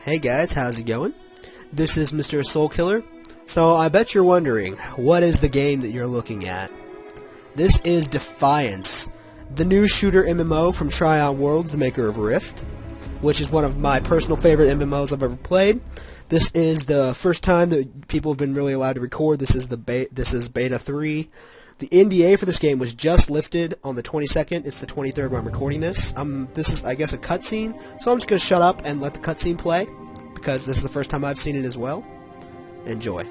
Hey guys, how's it going? This is Mr. Soul Killer. So I bet you're wondering, what is the game that you're looking at? This is Defiance, the new shooter MMO from Tryon Worlds, the maker of Rift, which is one of my personal favorite MMOs I've ever played. This is the first time that people have been really allowed to record. This is beta 3. The NDA for this game was just lifted on the 22nd. It's the 23rd when I'm recording this. This is, I guess, a cutscene, so I'm just going to shut up and let the cutscene play, because this is the first time I've seen it as well. Enjoy.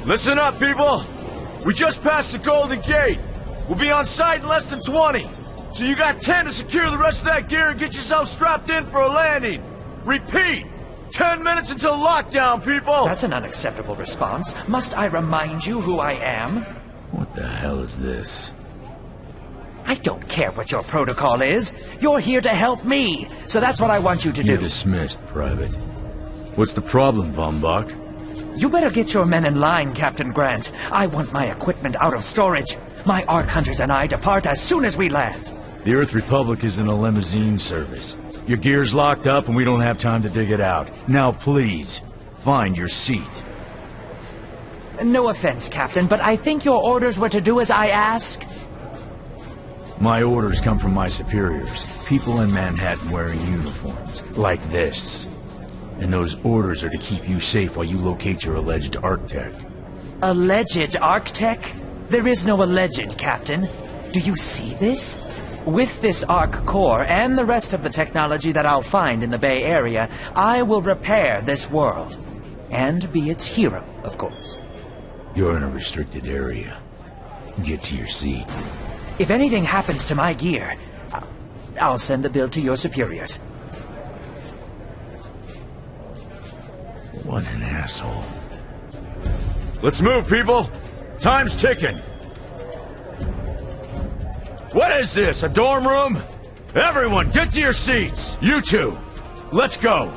Listen up, people! We just passed the Golden Gate. We'll be on site in less than 20. So you got 10 to secure the rest of that gear and get yourself strapped in for a landing. Repeat! 10 minutes until lockdown, people! That's an unacceptable response. Must I remind you who I am? What the hell is this? I don't care what your protocol is. You're here to help me, so that's what I want you to You're do. dismissed, Private. What's the problem, Von Bach? You better get your men in line, Captain Grant. I want my equipment out of storage. My Ark Hunters and I depart as soon as we land. The Earth Republic is in a limousine service. Your gear's locked up and we don't have time to dig it out. Now please, find your seat. No offense, Captain, but I think your orders were to do as I ask. My orders come from my superiors. People in Manhattan wearing uniforms, like this. And those orders are to keep you safe while you locate your alleged Arctech. Alleged Arctech? There is no alleged, Captain. Do you see this? With this Ark core and the rest of the technology that I'll find in the Bay Area, I will repair this world. And be its hero, of course. You're in a restricted area. Get to your seat. If anything happens to my gear, I'll send the bill to your superiors. What an asshole. Let's move, people! Time's ticking! What is this, a dorm room? Everyone, get to your seats! You two, let's go!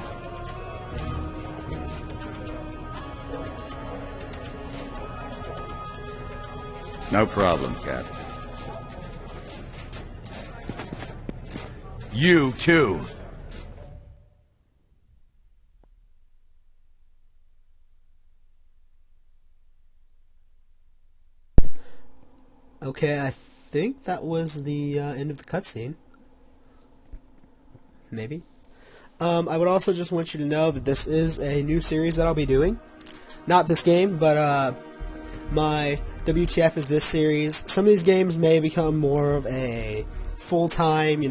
No problem, Cap. You too. Okay, I think that was the end of the cutscene. Maybe. I would also just want you to know that this is a new series that I'll be doing. Not this game, but my WTF is this series. Some of these games may become more of a full-time,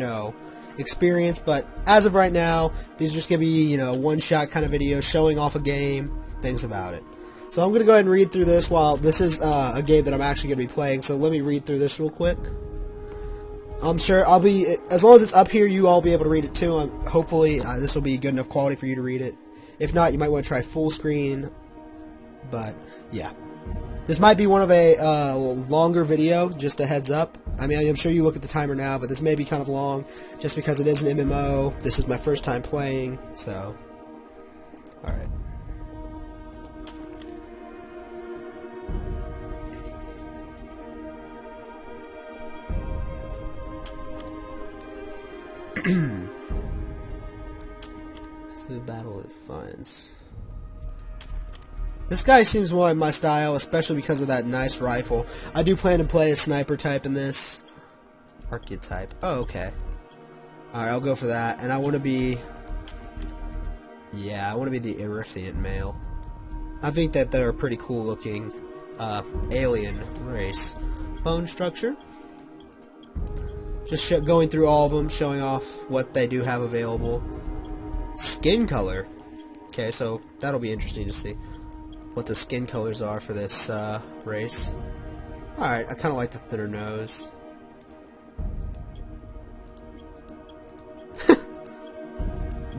experience, but as of right now, these are just going to be, one-shot kind of videos showing off a game, things about it. So I'm going to go ahead and read through this while this is a game that I'm actually going to be playing, so let me read through this real quick. I'm sure I'll be, as long as it's up here, you all be able to read it too. Hopefully this will be good enough quality for you to read it. If not, you might want to try full screen, but yeah. This might be one of a longer video, just a heads up. I mean, I'm sure you look at the timer now, but this may be kind of long, just because it is an MMO. This is my first time playing, so, alright. This is a battle of Defiance. This guy seems more like my style, especially because of that nice rifle. I do plan to play a sniper type in this. Archetype. Oh, okay. Alright, I'll go for that. And I want to be... Yeah, I want to be the Erythian male. I think that they're a pretty cool looking alien race. Bone structure. Just going through all of them, showing off what they do have available. Skin color. Okay, so that'll be interesting to see what the skin colors are for this race. Alright, I kind of like the thinner nose.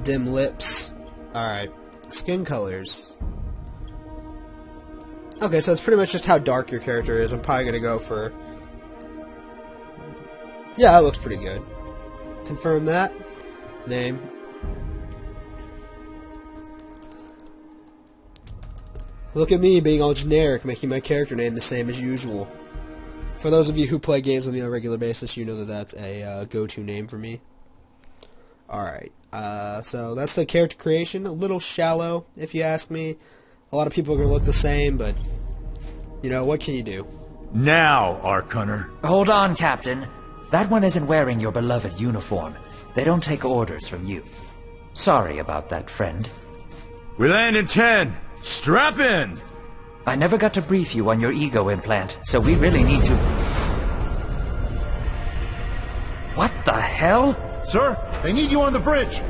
Dim lips. Alright, skin colors. Okay, so it's pretty much just how dark your character is. I'm probably going to go for... Yeah, that looks pretty good. Confirm that. Name. Look at me being all generic, making my character name the same as usual. For those of you who play games with me on a regular basis, you know that that's a go-to name for me. Alright, so that's the character creation. A little shallow, if you ask me. A lot of people are going to look the same, but, you know, what can you do? Now, Ark Hunter. Hold on, Captain. That one isn't wearing your beloved uniform. They don't take orders from you. Sorry about that, friend. We land in 10. Strap in! I never got to brief you on your ego implant, so we really need to... What the hell? Sir, they need you on the bridge.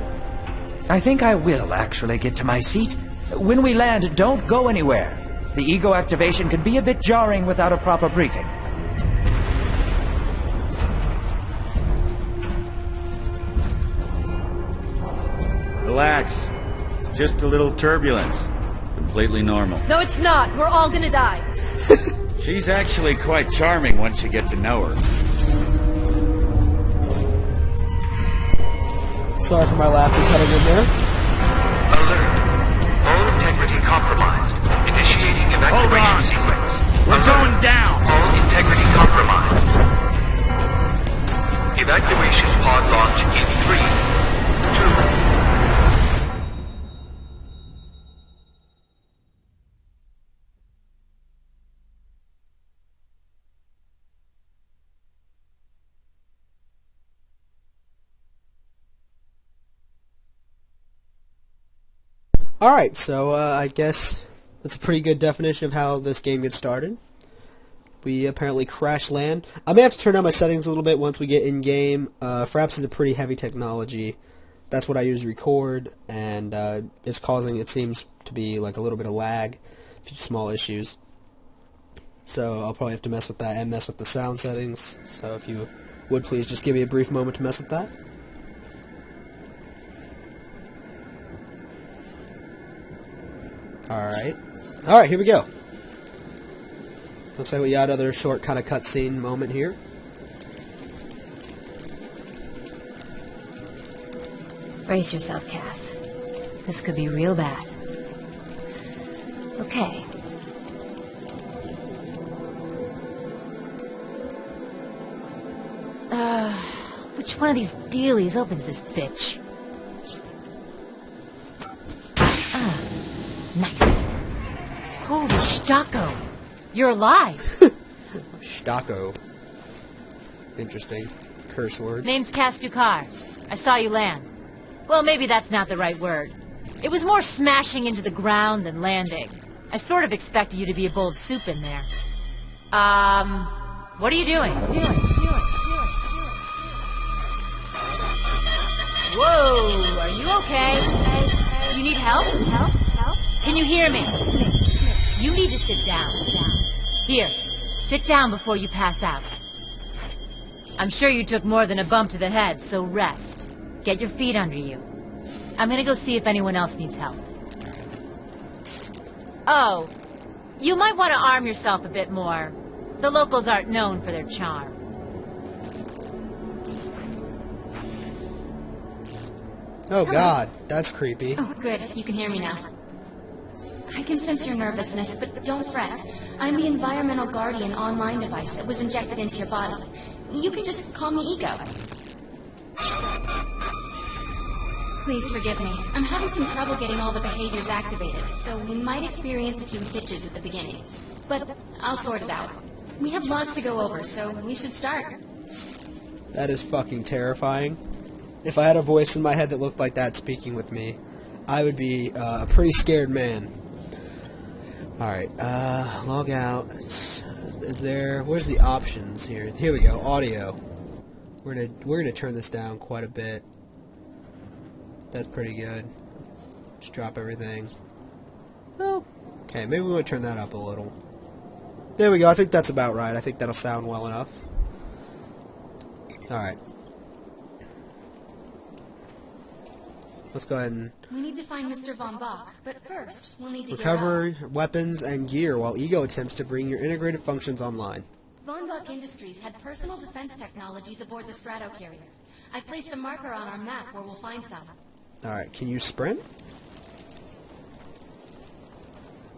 I think I will actually get to my seat. When we land, don't go anywhere. The ego activation can be a bit jarring without a proper briefing. Relax. It's just a little turbulence. Completely normal. No, it's not. We're all gonna die. She's actually quite charming once you get to know her. Sorry for my laughter cutting in there. Alert. All integrity compromised. Initiating evacuation sequence. We're going down! All integrity compromised. Evacuation pod launch in 3, 2... Alright, so I guess that's a pretty good definition of how this game gets started. We apparently crash land. I may have to turn down my settings a little bit once we get in-game. Fraps is a pretty heavy technology. That's what I use to record, and it's causing, it seems to be, like a little bit of lag, a few small issues. So I'll probably have to mess with that and mess with the sound settings. So if you would please just give me a brief moment to mess with that. Alright, here we go. Looks like we got another short kind of cutscene moment here. Brace yourself, Cass. This could be real bad. Okay. Which one of these dealies opens this bitch? Nice. Holy Stocko. You're alive. Stocko. Interesting. Curse word. Name's Cass Dukar. I saw you land. Well, maybe that's not the right word. It was more smashing into the ground than landing. I sort of expected you to be a bowl of soup in there. What are you doing? Whoa, are you okay? Do you need help? Can you hear me? You need to sit down. Here, sit down before you pass out. I'm sure you took more than a bump to the head, so rest. Get your feet under you. I'm gonna go see if anyone else needs help. Oh, you might want to arm yourself a bit more. The locals aren't known for their charm. Oh god, that's creepy. Oh, good. You can hear me now. I can sense your nervousness, but don't fret. I'm the Environmental Guardian online device that was injected into your body. You can just call me Ego. Please forgive me. I'm having some trouble getting all the behaviors activated, so we might experience a few hitches at the beginning. But I'll sort it out. We have lots to go over, so we should start. That is fucking terrifying. If I had a voice in my head that looked like that speaking with me, I would be a pretty scared man. Alright, log out. Where's the options here? Here we go, audio. We're gonna turn this down quite a bit. That's pretty good. Just drop everything. Well, okay, maybe we want to turn that up a little. There we go, I think that's about right. I think that'll sound well enough. Alright. Let's go ahead and... We need to find Mr. Von Bach, but first, we'll need to recover weapons and gear while Ego attempts to bring your integrated functions online. Von Bach Industries had personal defense technologies aboard the Stratocarrier. I placed a marker on our map where we'll find some. Alright, can you sprint?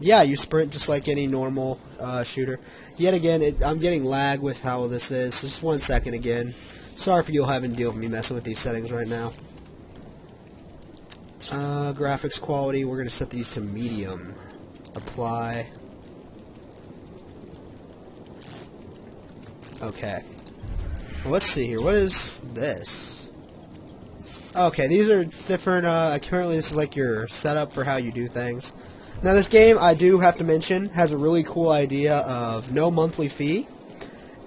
Yeah, you sprint just like any normal shooter. Yet again, I'm getting lag with how this is. So just 1 second again. Sorry for you all having to deal with me messing with these settings right now. Graphics quality, we're going to set these to medium. Apply. Okay. Well, let's see here. What is this? Okay, these are different. Apparently this is like your setup for how you do things. Now this game, I do have to mention, has a really cool idea of no monthly fee.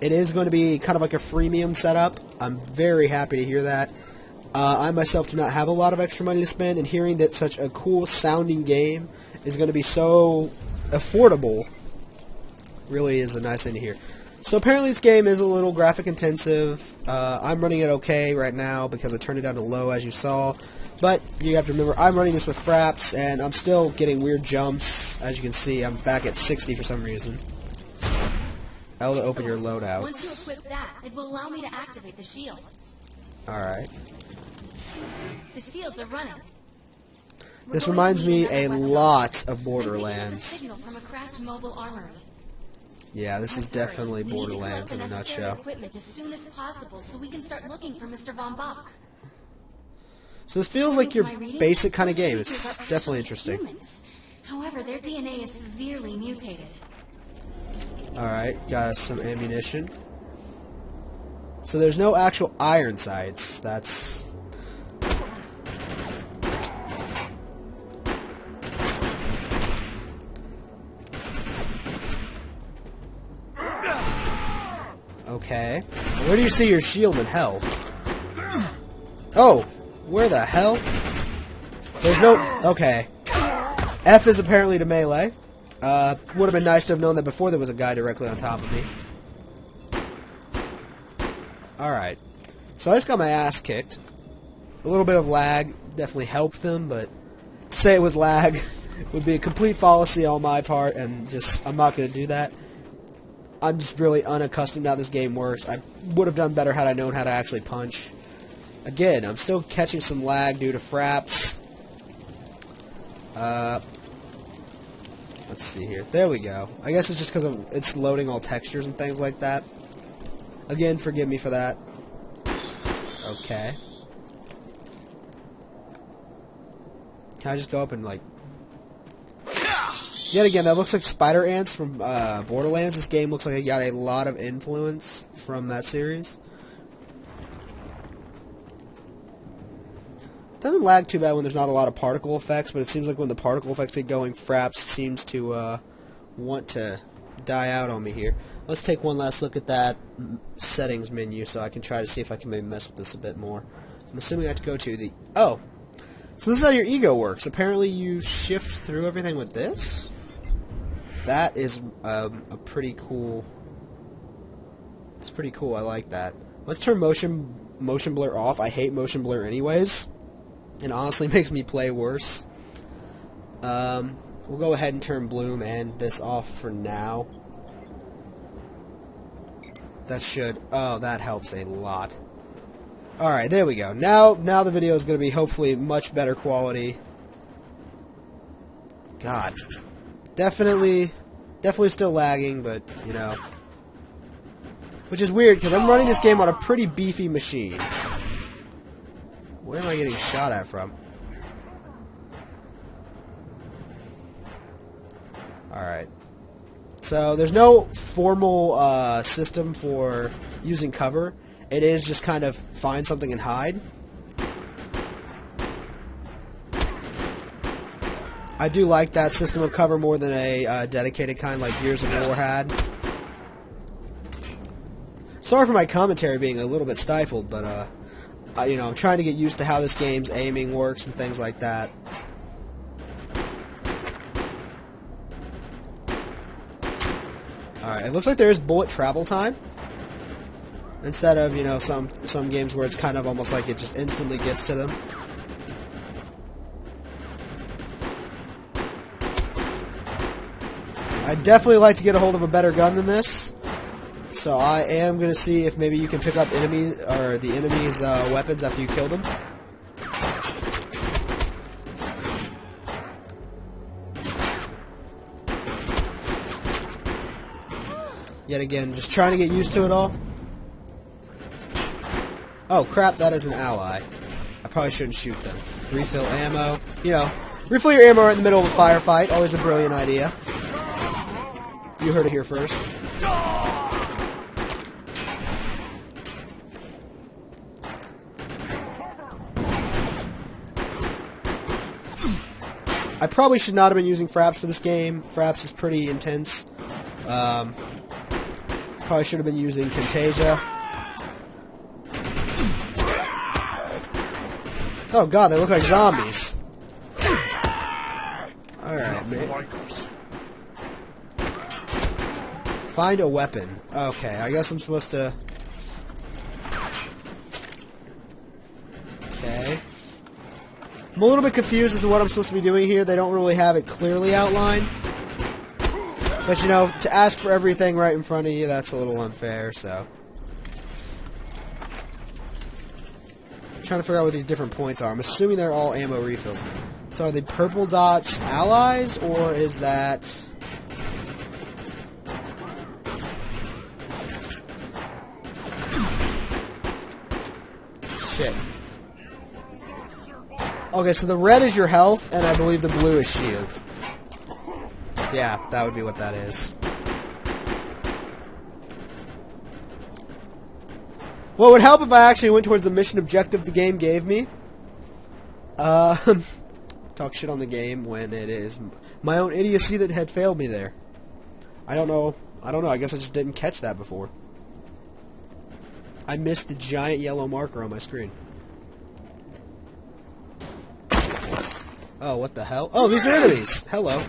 It is going to be kind of like a freemium setup. I'm very happy to hear that. I myself do not have a lot of extra money to spend, and hearing that such a cool sounding game is going to be so affordable really is a nice thing to hear. So apparently this game is a little graphic intensive. I'm running it okay right now because I turned it down to low, as you saw. But you have to remember, I'm running this with fraps, and I'm still getting weird jumps. As you can see, I'm back at 60 for some reason. L to open your loadouts. Once you equip that, it will allow me to activate the shield. Alright. The shields are running. This reminds me a lot of Borderlands. Signal from a crashed mobile armory. Yeah, this is definitely Borderlands in a nutshell. Equipment as soon as possible so we can start looking for Mr. Von Bach. So this feels like your basic kind of game. It's definitely interesting. However, their DNA is severely mutated. Alright, got us some ammunition. So there's no actual iron sights. That's... Okay. Where do you see your shield and health? Oh! Where the hell? There's no... Okay. F is apparently to melee. Would have been nice to have known that before there was a guy directly on top of me. Alright. So I just got my ass kicked. A little bit of lag definitely helped them, but to say it was lag would be a complete fallacy on my part, and just, I'm not going to do that. I'm just really unaccustomed to how this game works. I would have done better had I known how to actually punch. Again, I'm still catching some lag due to fraps. Let's see here. There we go. I guess it's just because it's loading all textures and things like that. Again, forgive me for that. Okay. Can I just go up and, like... Yet again, that looks like spider ants from Borderlands. This game looks like it got a lot of influence from that series. Doesn't lag too bad when there's not a lot of particle effects, but it seems like when the particle effects get going, fraps seems to want to die out on me here. Let's take one last look at that settings menu so I can try to see if I can maybe mess with this a bit more. I'm assuming I have to go to the... Oh! So this is how your ego works. Apparently you shift through everything with this? That is a pretty cool... It's pretty cool. I like that. Let's turn motion blur off. I hate motion blur anyways. It honestly makes me play worse. We'll go ahead and turn bloom and this off for now. That should... Oh, that helps a lot. Alright, there we go. Now the video is going to be hopefully much better quality. God. Definitely still lagging, but, you know. Which is weird, because I'm running this game on a pretty beefy machine. Where am I getting shot at from? Alright. So, there's no formal system for using cover. it is just kind of find something and hide. I do like that system of cover more than a dedicated kind like Gears of War had. Sorry for my commentary being a little bit stifled, but you know, I'm trying to get used to how this game's aiming works and things like that. Alright, it looks like there is bullet travel time. Instead of, you know, some games where it's kind of almost like it just instantly gets to them. I'd definitely like to get a hold of a better gun than this. So I am going to see if maybe you can pick up enemies, or the enemies' weapons after you kill them. Yet again, just trying to get used to it all. Oh crap, that is an ally. I probably shouldn't shoot them. Refill ammo. You know, refill your ammo right in the middle of a firefight. Always a brilliant idea. You heard it here first. I probably should not have been using Fraps for this game. Fraps is pretty intense. Probably should have been using Camtasia. Oh god, they look like zombies. Alright, man. Find a weapon. Okay, I guess I'm supposed to... Okay. I'm a little bit confused as to what I'm supposed to be doing here. They don't really have it clearly outlined. But, you know, to ask for everything right in front of you, that's a little unfair, so... I'm trying to figure out what these different points are. I'm assuming they're all ammo refills. So are the purple dots allies, or is that... Shit. Okay, so the red is your health, and I believe the blue is shield. Yeah, that would be what that is. Well, it would help if I actually went towards the mission objective the game gave me. Talk shit on the game when it is my own idiocy that had failed me there. I don't know. I guess I just didn't catch that before. I missed the giant yellow marker on my screen. Oh, what the hell? Oh, these are enemies! Hello.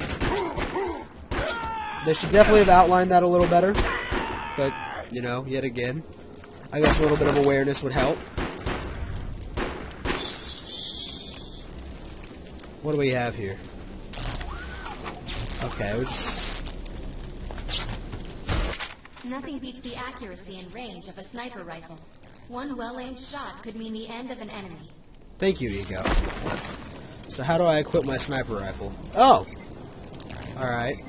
They should definitely have outlined that a little better. But, you know, yet again, I guess a little bit of awareness would help. What do we have here? Okay, we just... Nothing beats the accuracy and range of a sniper rifle. One well-aimed shot could mean the end of an enemy. Thank you, Ego. So how do I equip my sniper rifle? Oh! Alright.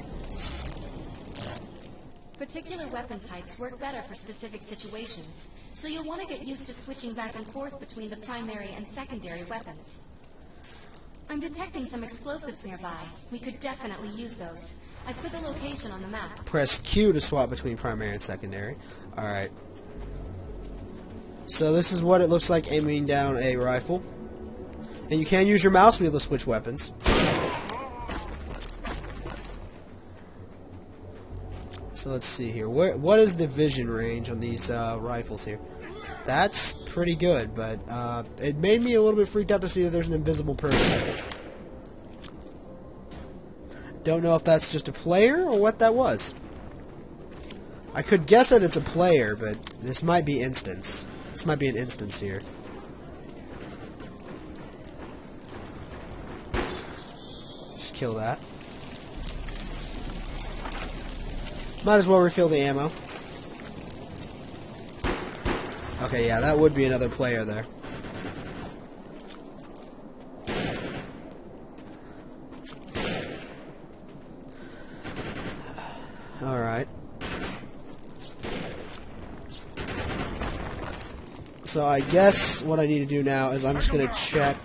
Particular weapon types work better for specific situations, so you'll want to get used to switching back and forth between the primary and secondary weapons. I'm detecting some explosives nearby. We could definitely use those. I put the location on the map. Press Q to swap between primary and secondary. Alright. So this is what it looks like aiming down a rifle. And you can use your mouse wheel to switch weapons. So let's see here. What is the vision range on these rifles here? That's pretty good, but it made me a little bit freaked out to see that there's an invisible person. Don't know if that's just a player or what that was. I could guess that it's a player, but this might be instance. This might be an instance here. Just kill that. Might as well refill the ammo. Okay, yeah, that would be another player there. Alright. So I guess what I need to do now is I'm just going to check...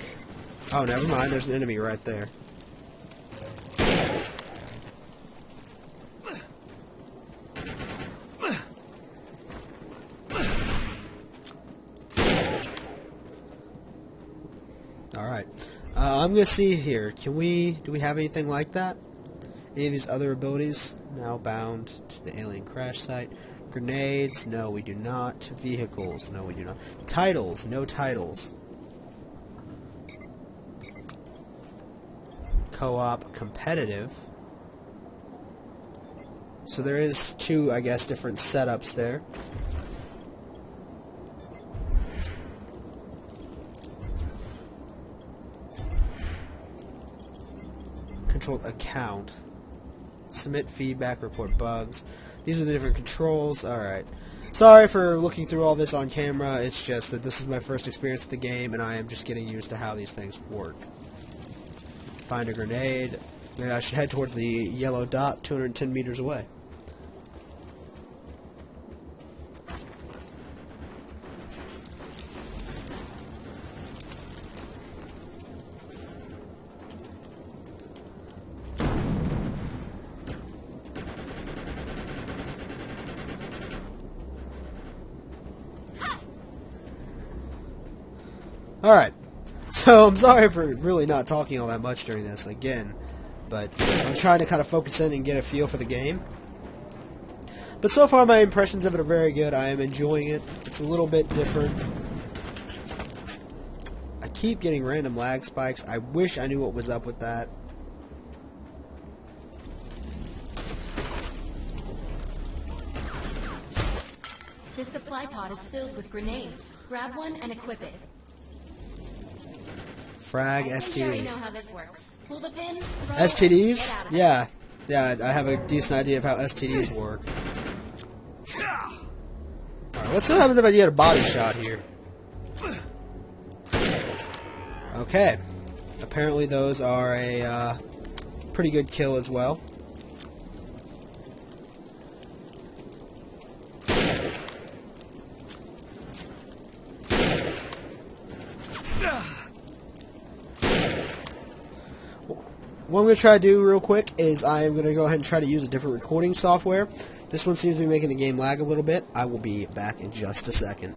Oh, never mind, there's an enemy right there. Alright. I'm gonna see here. Do we have anything like that? Any of these other abilities? Now bound to the alien crash site. Grenades? No, we do not. Vehicles? No, we do not. Titles? No titles. Co-op competitive. So there is two, I guess, different setups there. Controlled account. Submit feedback, report bugs. These are the different controls. Alright. Sorry for looking through all this on camera. It's just that this is my first experience with the game, and I am just getting used to how these things work. Find a grenade. Maybe I should head towards the yellow dot 210 meters away. Alright, so I'm sorry for really not talking all that much during this again, but I'm trying to kind of focus in and get a feel for the game. But so far my impressions of it are very good. I am enjoying it. It's a little bit different. I keep getting random lag spikes. I wish I knew what was up with that. This supply pod is filled with grenades. Grab one and equip it. Frag I think you already STD. know how this works. Pull the pin, throw STDs? it, get out of Yeah. Yeah, I have a decent idea of how STDs work. Alright, let's see what happens if I get a body shot here. Okay. Apparently those are a pretty good kill as well. What I'm going to try to do real quick is I am going to go ahead and try to use a different recording software. This one seems to be making the game lag a little bit. I will be back in just a second.